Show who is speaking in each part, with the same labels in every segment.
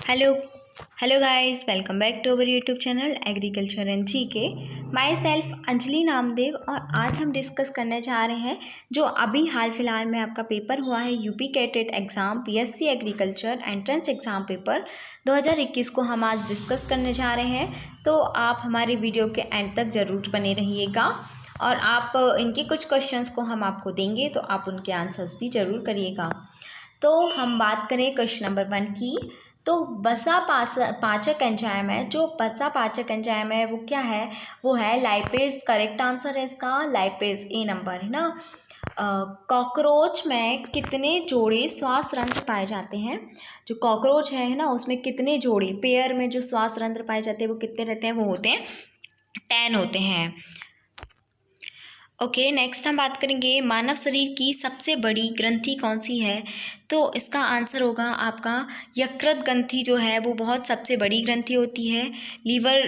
Speaker 1: Hello hello guys, welcome back to our YouTube channel agriculture and GK. Myself Anjali Namdev और आज हम discuss करने जा रहे हैं जो अभी हाल फिलहाल में आपका पेपर हुआ है UP CATET exam BSc agriculture entrance exam paper 2021 को हम आज डिस्कस करने जा रहे हैं। तो आप हमारे वीडियो के एंड तक ज़रूर बने रहिएगा और आप इनके कुछ क्वेश्चंस को हम आपको देंगे तो आप उनके आंसर्स भी ज़रूर करिएगा। तो हम बात करें क्वेश्चन नंबर 1 की। तो बसा पाचक एंजाइम है, जो बसा पाचक एंजाइम है वो क्या है, वो है लाइपेज। करेक्ट आंसर है इसका लाइपेज, ए नंबर है ना। कॉकरोच में कितने जोड़े श्वास रंध्र पाए जाते हैं? जो कॉकरोच है ना, उसमें कितने जोड़े पेयर में जो श्वास रंध्र पाए जाते हैं वो कितने रहते हैं? वो होते हैं 10 होते हैं। ओके, नेक्स्ट हम बात करेंगे मानव शरीर की सबसे बड़ी ग्रंथि कौन सी है? तो इसका आंसर होगा आपका यकृत ग्रंथि जो है वो बहुत सबसे बड़ी ग्रंथि होती है। लीवर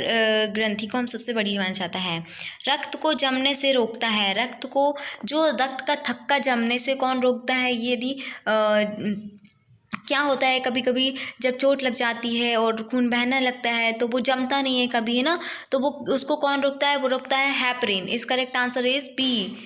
Speaker 1: ग्रंथि को हम सबसे बड़ी माना जाता है। रक्त को जमने से रोकता है, रक्त को जो रक्त का थक्का जमने से कौन रोकता है? यदि क्या होता है, कभी कभी जब चोट लग जाती है और खून बहने लगता है तो वो जमता नहीं है कभी, है ना, तो वो उसको कौन रोकता है? वो रोकता है हेपरिन। इस correct answer is B.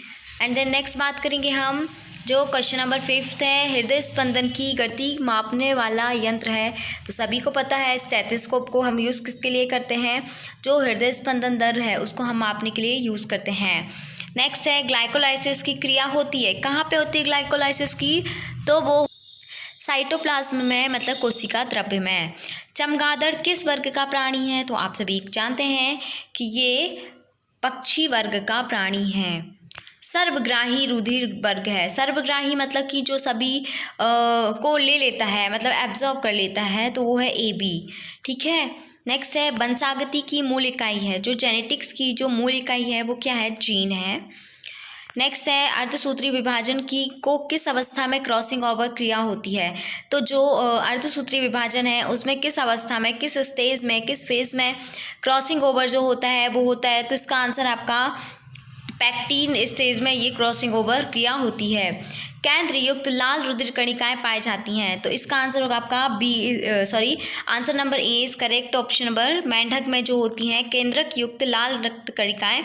Speaker 1: And then next बात करेंगे हम जो क्वेश्चन नंबर 5 है, हृदय स्पंदन की गति मापने वाला यंत्र है। तो सभी को पता है स्टेथोस्कोप को हम यूज़ किसके लिए करते हैं? जो हृदय स्पंदन दर है उसको हम मापने के लिए यूज़ करते हैं। नेक्स्ट है ग्लाइकोलाइसिस की क्रिया होती है, कहाँ पे होती है ग्लाइकोलाइसिस की? तो वो साइटोप्लाज्म में, मतलब कोशिका द्रव्य में। चमगादड़ किस वर्ग का प्राणी है? तो आप सभी जानते हैं कि ये पक्षी वर्ग का प्राणी है। सर्वग्राही रुधिर वर्ग है। सर्वग्राही मतलब कि जो सभी को ले लेता है, मतलब एब्जॉर्ब कर लेता है, तो वो है ए बी। ठीक है। नेक्स्ट है वंशागति की मूल इकाई है, जो जेनेटिक्स की जो मूल इकाई है वो क्या है? जीन है। नेक्स्ट है अर्धसूत्री विभाजन की को किस अवस्था में क्रॉसिंग ओवर क्रिया होती है? तो जो अर्धसूत्री विभाजन है उसमें किस अवस्था में, किस स्टेज में, किस फेज में क्रॉसिंग ओवर जो होता है वो होता है? तो इसका आंसर आपका पैक्टीन स्टेज में ये क्रॉसिंग ओवर क्रिया होती है। केंद्र युक्त लाल रुधिर कणिकाएं पाई जाती हैं। तो इसका आंसर होगा आपका B, answer number A is correct. Option number मेंढक में जो होती हैं केंद्रक युक्त लाल रक्त कणिकाएं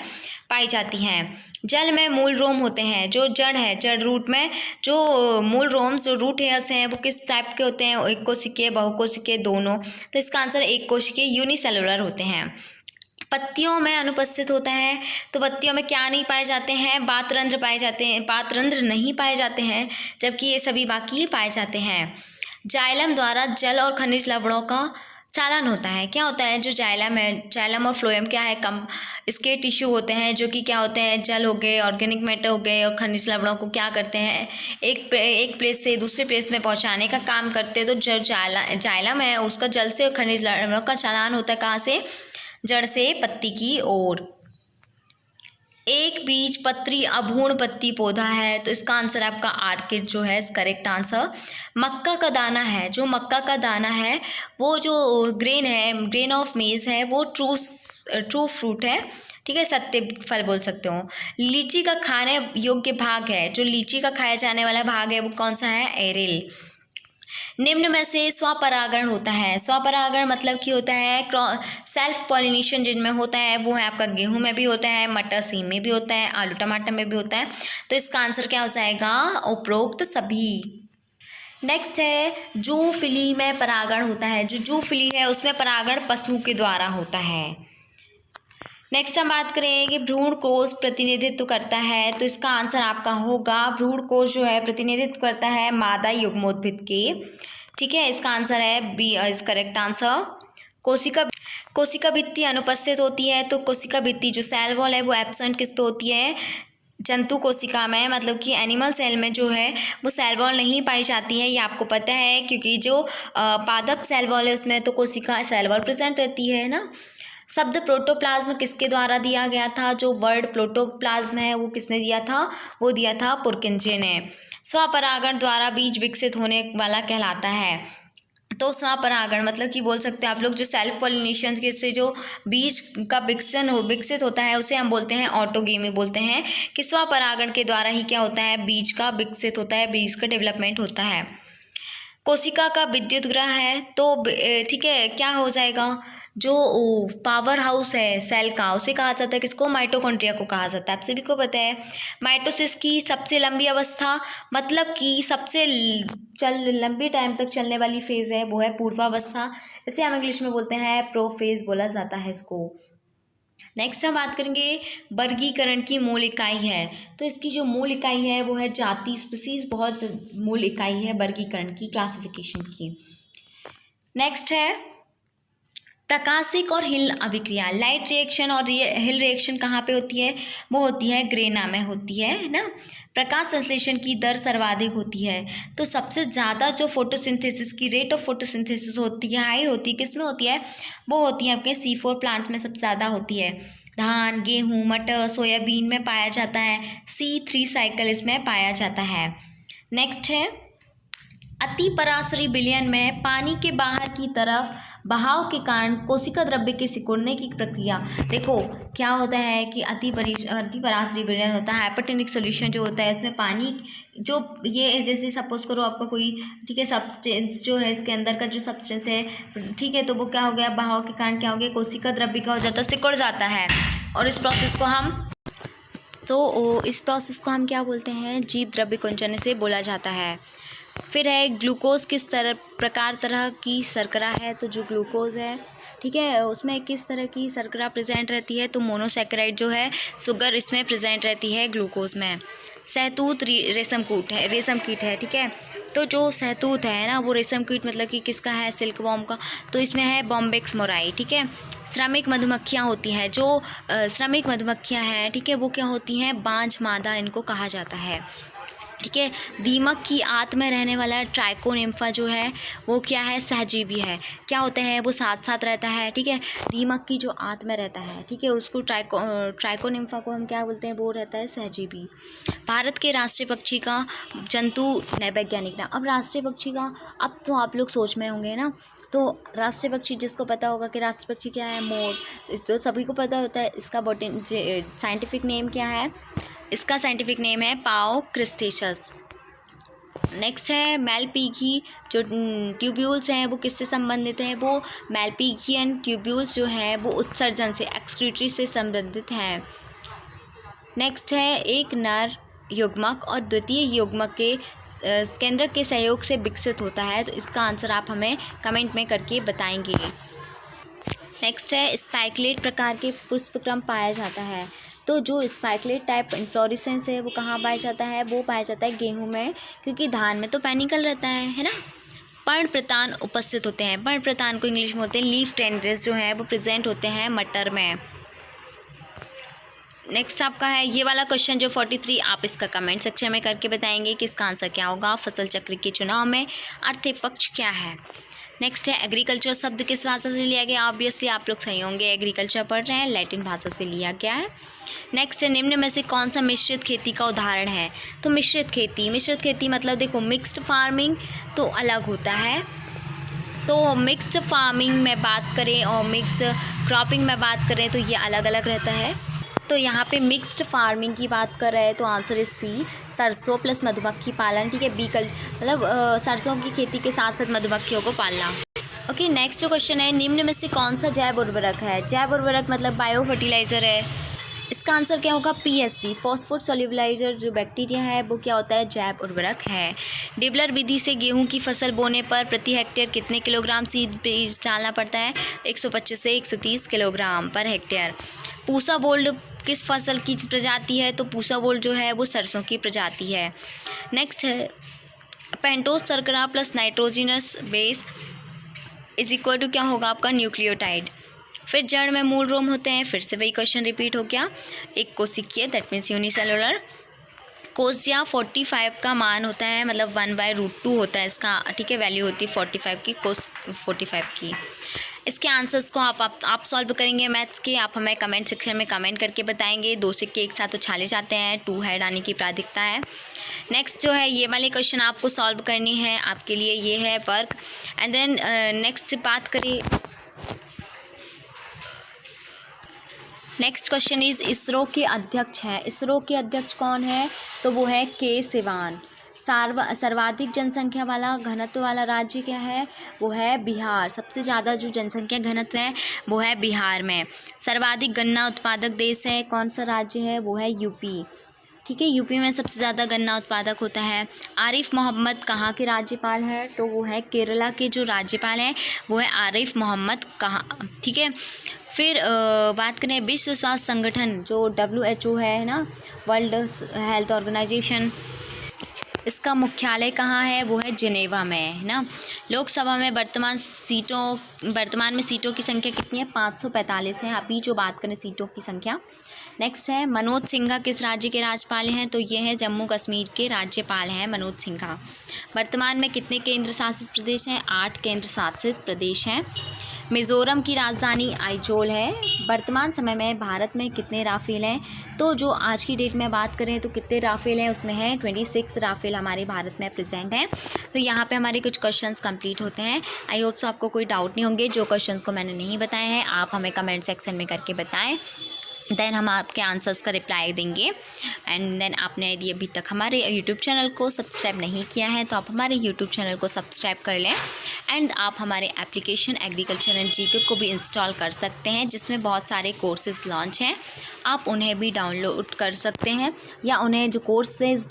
Speaker 1: पाई जाती हैं। जल में मूल रोम होते हैं, जो जड़ है, जड़ रूट में जो मूल रोम्स जो रूट हेयर्स हैं वो किस टाइप के होते हैं? एक कोशिकीय, बहुकोशिकीय, दोनों। तो इसका आंसर एक कोशिकीय यूनिसेलुलर होते हैं। पत्तियों में अनुपस्थित होता है, तो पत्तियों में क्या नहीं पाए जाते हैं? पात्ररंध्र पाए जाते हैं, पात्ररंध्र नहीं पाए जाते हैं, जबकि ये सभी बाकी पाए जाते हैं। जाइलम द्वारा जल और खनिज लवणों का चालन होता है। क्या होता है? जो जाइलम है, जाइलम और फ्लोएम क्या है? कम इसके टिश्यू होते हैं जो कि क्या होते हैं? जल हो गए, ऑर्गेनिक मैटर हो गए और खनिज लवणों को क्या करते हैं? एक प्लेस से दूसरे प्लेस में पहुंचाने का काम करते हैं। तो जो जाइलम है उसका जल से और खनिज लवणों का चालान होता है, कहाँ से? जड़ से पत्ती की ओर। एक बीज पत्री अभ्रूण पत्ती पौधा है, तो इसका आंसर आपका आर्किड जो है करेक्ट आंसर। मक्का का दाना है, जो मक्का का दाना है वो जो ग्रेन है, ग्रेन ऑफ मेज है, वो ट्रू फ्रूट है। ठीक है, सत्य फल बोल सकते हो। लीची का खाने योग्य भाग है, जो लीची का खाया जाने वाला भाग है वो कौन सा है? एरिल। निम्न में से स्वपरागण होता है। स्वपरागण मतलब कि होता है सेल्फ पॉलिनेशन जिनमें होता है वो है आपका गेहूं में भी होता है, मटर सीम में भी होता है, आलू टमाटर में भी होता है। तो इसका आंसर क्या हो जाएगा? उपरोक्त सभी। नेक्स्ट है जूफिली में परागण होता है। जो जूफिली है उसमें परागण पशु के द्वारा होता है। नेक्स्ट हम बात करें कि भ्रूण कोश प्रतिनिधित्व करता है, तो इसका आंसर आपका होगा भ्रूण कोश जो है प्रतिनिधित्व करता है मादा युग्मोद्भिद के। ठीक है, इसका आंसर है बी इज करेक्ट आंसर। कोशिका भित्ति अनुपस्थित होती है, तो कोशिका भित्ति जो सेल वॉल है वो एब्सेंट किस पे होती है? जंतु कोशिका में, मतलब कि एनिमल सेल में जो है वो सेल वॉल नहीं पाई जाती है, ये आपको पता है, क्योंकि जो पादप सेल वॉल है उसमें तो कोशिका सेल वॉल प्रेजेंट रहती है ना। शब्द प्रोटोप्लाज्म किसके द्वारा दिया गया था? जो वर्ड प्रोटोप्लाज्म है वो किसने दिया था? वो दिया था पुरकिंजे ने। स्वपरागण द्वारा बीज विकसित होने वाला कहलाता है। तो स्वपरागण मतलब कि बोल सकते हैं आप लोग जो सेल्फ पॉलिनेशन के से जो बीज का विकसित होता है उसे हम बोलते हैं ऑटोगेमी बोलते हैं, कि स्वपरागण के द्वारा ही क्या होता है? बीज का विकसित होता है, बीज का डेवलपमेंट होता है। कोशिका का विद्युत ग्रह है, तो ठीक है क्या हो जाएगा, जो पावर हाउस है सेल का, उसे कहा जाता है किसको, माइटोकॉन्ड्रिया को कहा जाता है। आप सभी को पता है माइटोसिस की सबसे लंबी अवस्था, मतलब कि सबसे लंबी टाइम तक चलने वाली फेज़ है वो है पूर्वावस्था, इसे हम इंग्लिश में बोलते हैं प्रोफेज बोला जाता है इसको। नेक्स्ट हम बात करेंगे वर्गीकरण की मूल इकाई है, तो इसकी जो मूल इकाई है वो है जाति, स्पीसीज बहुत मूल इकाई है वर्गीकरण की, क्लासिफिकेशन की। नेक्स्ट है प्रकाशिक और हिल अभिक्रिया, लाइट रिएक्शन और हिल रिएक्शन कहाँ पे होती है, वो होती है ग्रेना में होती है ना। प्रकाश संश्लेषण की दर सर्वाधिक होती है, तो सबसे ज़्यादा जो फोटोसिंथेसिस की रेट ऑफ फोटोसिंथेसिस होती है, हाई होती है, किस में होती है, वो होती है आपके C4 प्लांट में सबसे ज़्यादा होती है। धान, गेहूँ, मटर, सोयाबीन में पाया जाता है, C3 साइकिल इसमें पाया जाता है। नेक्स्ट है अति पराशरी विलयन में पानी के बाहर की तरफ बहाव के कारण कोशिका द्रव्य के सिकुड़ने की प्रक्रिया। देखो क्या होता है कि अति पराशरी विलयन होता है, हाइपरटोनिक सॉल्यूशन जो होता है इसमें पानी जो ये जैसे सपोज करो आपका कोई ठीक है सब्सटेंस जो है इसके अंदर का जो सब्सटेंस है ठीक है, तो वो क्या हो गया, बहाव के कारण क्या हो गया, कोशिका द्रव्य का हो जाता है, सिकुड़ जाता है। और इस प्रोसेस को हम क्या बोलते हैं, जीव द्रव्य कुंचन से बोला जाता है। फिर है ग्लूकोज किस तरह की शर्करा है, तो जो ग्लूकोज है ठीक है उसमें किस तरह की शर्करा प्रेजेंट रहती है, तो मोनोसैकेराइड जो है शुगर इसमें प्रेजेंट रहती है ग्लूकोज में। सहतूत रेशम कीट है ठीक है, तो जो सहतूत है ना वो रेशम कीट मतलब कि किसका है, सिल्क वॉर्म का, तो इसमें है बॉम्बेक्स मोराई ठीक है। श्रमिक मधुमक्खियाँ होती हैं, जो श्रमिक मधुमक्खियाँ हैं ठीक है वो क्या होती हैं, बांझ मादा इनको कहा जाता है ठीक है। दीमक की आंत में रहने वाला ट्राइकोनिम्फा जो है वो क्या है, सहजीवी है, क्या होते हैं वो साथ साथ रहता है ठीक है। दीमक की जो आंत में रहता है ठीक है उसको ट्राइकोनिम्फा को हम क्या बोलते हैं, वो रहता है सहजीवी। भारत के राष्ट्रीय पक्षी का जंतु वैज्ञानिक नाम, अब राष्ट्रीय पक्षी का अब तो आप लोग सोच में होंगे ना, तो राष्ट्रीय पक्षी जिसको पता होगा कि राष्ट्रीय पक्षी क्या है, मोर, तो सभी को पता होता है। इसका साइंटिफिक नेम क्या है, इसका साइंटिफिक नेम है पाओ क्रिस्टेशस। नेक्स्ट है मैलपीघी, जो ट्यूब्यूल्स हैं वो किससे संबंधित हैं, वो मैलपीघियन ट्यूब्यूल्स जो हैं वो उत्सर्जन से, एक्सक्रीटरी से संबंधित हैं। नेक्स्ट है एक नर युग्मक और द्वितीय युग्मक के केंद्रक के सहयोग से विकसित होता है, तो इसका आंसर आप हमें कमेंट में करके बताएंगे। नेक्स्ट है स्पाइकलेट प्रकार के पुष्पक्रम पाया जाता है, तो जो स्पाइकलेट टाइप इन्फ्लोरेसेंस है वो कहाँ पाया जाता है, वो पाया जाता है गेहूं में, क्योंकि धान में तो पेनिकल रहता है ना। पर्णप्रतान उपस्थित होते हैं, पर्णप्रतान को इंग्लिश में बोलते हैं लीफ टेंड्रिल्स जो है वो प्रेजेंट होते हैं मटर में। नेक्स्ट आपका है ये वाला क्वेश्चन जो 43, आप इसका कमेंट सेक्शन में करके बताएंगे कि इसका आंसर क्या होगा। फसल चक्र के चुनाव में अर्थ पक्ष क्या है। नेक्स्ट है एग्रीकल्चर शब्द किस भाषा से लिया गया, ऑब्वियसली आप लोग सही होंगे, एग्रीकल्चर पढ़ रहे हैं, लैटिन भाषा से लिया गया है। नेक्स्ट है निम्न में से कौन सा मिश्रित खेती का उदाहरण है, तो मिश्रित खेती मतलब देखो मिक्स्ड फार्मिंग तो अलग होता है, तो मिक्स्ड फार्मिंग में बात करें और मिक्स क्रॉपिंग में बात करें तो ये अलग अलग रहता है। तो यहाँ पे मिक्स्ड फार्मिंग की बात कर रहे हैं तो आंसर इज सी, सरसों प्लस मधुमक्खी पालन ठीक है, बी मतलब सरसों की खेती के साथ साथ मधुमक्खियों को पालना। ओके नेक्स्ट जो क्वेश्चन है निम्न में से कौन सा जैव उर्वरक है, जैव उर्वरक मतलब बायो फर्टिलाइज़र है, इसका आंसर क्या होगा PSB, फॉस्फोर सोल्यूबलाइजर जो बैक्टीरिया है वो क्या होता है, जैव उर्वरक है। डिबलर विधि से गेहूं की फसल बोने पर प्रति हेक्टेयर कितने किलोग्राम सीड बीज डालना पड़ता है, 125 से 130 kilogram per hectare. Pusa bold किस फसल की प्रजाति है, तो पूसा बोल्ड जो है वो सरसों की प्रजाति है। नेक्स्ट है पेंटोस शर्करा plus nitrogenous base is equal to क्या होगा आपका, न्यूक्लियोटाइड। फिर जड़ में मूल रोम होते हैं, फिर से वही क्वेश्चन रिपीट हो गया, एक कोशिकीय दैट मीन्स यूनिसेलुलर। कोशिया 45 का मान होता है, मतलब 1/√2 होता है इसका ठीक है, वैल्यू होती है 45 की, कोस 45 की। इसके आंसर्स को आप सॉल्व करेंगे मैथ्स के, आप हमें कमेंट सेक्शन में कमेंट करके बताएंगे। 2 सिक्के एक साथ उछाले जाते हैं, 2 हेड आने की प्राधिकता है। नेक्स्ट जो है ये वाले क्वेश्चन आपको सॉल्व करनी है, आपके लिए ये है वर्क। एंड देन नेक्स्ट बात करें, नेक्स्ट क्वेश्चन इज इसरो के अध्यक्ष हैं, इसरो के अध्यक्ष कौन है, तो वो है के सिवान। सर्वाधिक जनसंख्या वाला घनत्व वाला राज्य क्या है, वो है बिहार। सबसे ज़्यादा जो जनसंख्या घनत्व है वो है बिहार में। सर्वाधिक गन्ना उत्पादक देश है, कौन सा राज्य है, वो है यूपी। ठीक है, यूपी में सबसे ज़्यादा गन्ना उत्पादक होता है। आरिफ मोहम्मद कहाँ के राज्यपाल है, तो वो है केरला के जो राज्यपाल हैं वो है आरिफ मोहम्मद कहाँ। ठीक है, फिर बात करें विश्व स्वास्थ्य संगठन जो WHO है ना, वर्ल्ड हेल्थ ऑर्गेनाइजेशन, इसका मुख्यालय कहाँ है, वो है जिनेवा में, है ना। लोकसभा में वर्तमान में सीटों की संख्या कितनी है, 545 है। अभी जो बात करें सीटों की संख्या। नेक्स्ट है मनोज सिन्हा किस राज्य के राज्यपाल हैं, तो ये है जम्मू कश्मीर के राज्यपाल हैं मनोज सिन्हा। वर्तमान में कितने केंद्र शासित प्रदेश हैं, 8 केंद्र शासित प्रदेश हैं। मिज़ोरम की राजधानी आइजोल है। वर्तमान समय में भारत में कितने राफेल हैं, तो जो आज की डेट में बात करें तो कितने राफेल हैं, उसमें है 26 राफेल हमारे भारत में प्रेजेंट हैं। तो यहाँ पे हमारे कुछ क्वेश्चंस कंप्लीट होते हैं। आई होप सो आपको कोई डाउट नहीं होंगे। जो क्वेश्चंस को मैंने नहीं बताए हैं आप हमें कमेंट सेक्शन में करके बताएं, देन हम आपके आंसर्स का रिप्लाई देंगे। एंड देन आपने यदि अभी तक हमारे यूट्यूब चैनल को सब्सक्राइब नहीं किया है तो आप हमारे यूट्यूब चैनल को सब्सक्राइब कर लें। एंड आप हमारे एप्लीकेशन एग्रीकल्चर एंड जीके को भी इंस्टॉल कर सकते हैं, जिसमें बहुत सारे कोर्सेज़ लॉन्च हैं। आप उन्हें भी डाउनलोड कर सकते हैं, या उन्हें जो कोर्सेज़